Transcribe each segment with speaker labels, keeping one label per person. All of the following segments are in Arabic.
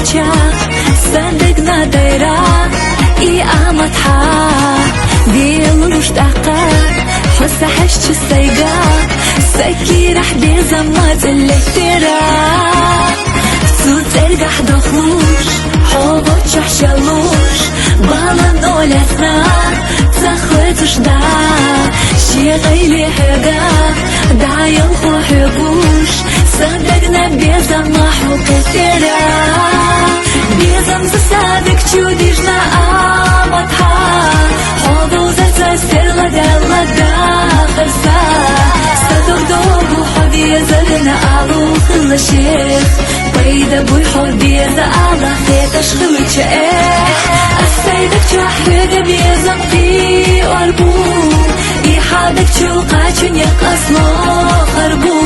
Speaker 1: خلوچا صدق ناديرا إي أمتها ديل مشتاقة حس حشت السيقا سكي رح بيزمات اللي ترجح دخلوش حوض شحشلوش بالن أولتنا تخوتش دا شي غيلي حدا دا يلخو حبوش صدقنا بيزم محو كثيرا بيزم زسادك تشوديجنا آمتها حوضو زتسر لدى خرسا صدق دوغو حبي زرنا آلو خل شيخ بيدا بوي حبي زعلا خيتش خلوش السيدك تحرق بيزم في قلبو إيحادك تشوقاتشن يقصنا خربو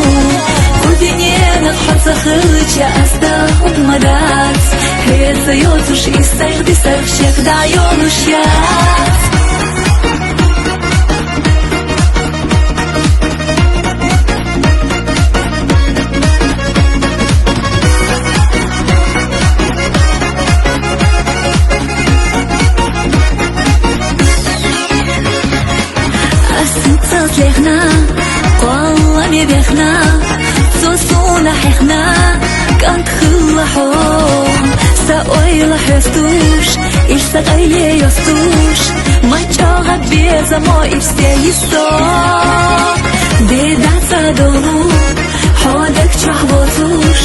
Speaker 1: ودنيانا حط خلوش أستاق مدات هي سيوتش إستيغ دي سرخشك دعيونش يات لحنا قوة مبيخنا سوسونا حيخنا كانت خلحوم ساوي لحفتوش إيش ساقايلي يستوش ما تشاغد بيزا ما إفسي يستوك ديدات سادوه حودك تشحبوتوش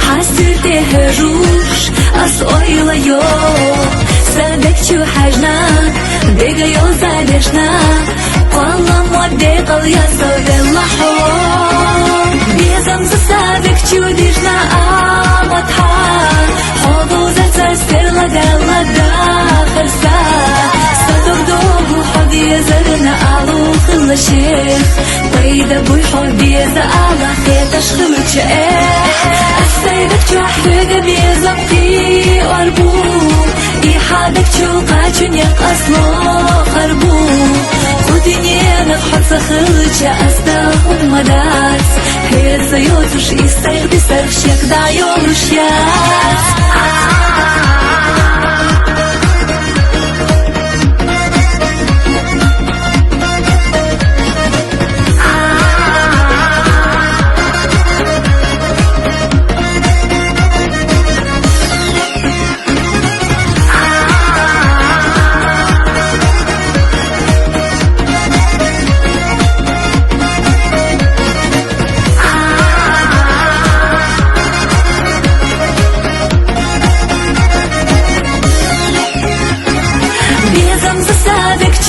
Speaker 1: حاسر تهروش أسوي ليو سادك تشو حاجنا بيغا يوزادشنا والله مودي قوية صوت اللحوم بيزم زسادك تشوديجنا آمتها حوضو زتسر لدى خرسا صدق دوغو حبي زرنا آلو خل شيخ بيدا بوي حبي زعلا خيتش خلوش السيدك تحرق بيزم في قلبو إيحادك تشوقاتشن يقصنا خربو ودنيانا حط خلوش أستاق مدات هي سيوتش إستيغ دي سرخشك دعيونش يات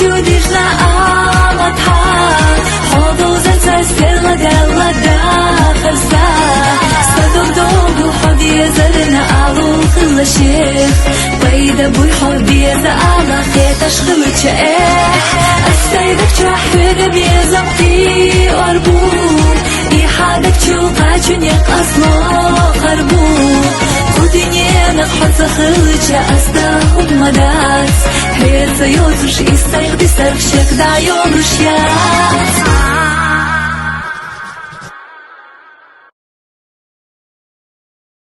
Speaker 1: تشوديجنا آمتها حوضو زتسر لدى خرسا صدق دوغو حبي زرنا آلو خل شيخ بيدا بوي حبي زعلا خيتش خلوش السيدك تحرق بيزم في قلبو إيحادك تشوقاتشن يقصنا خربو ودنيانا حط خلوش أستاق مدات هي سيوتش إستيغ دي سرخشك دعيونش يات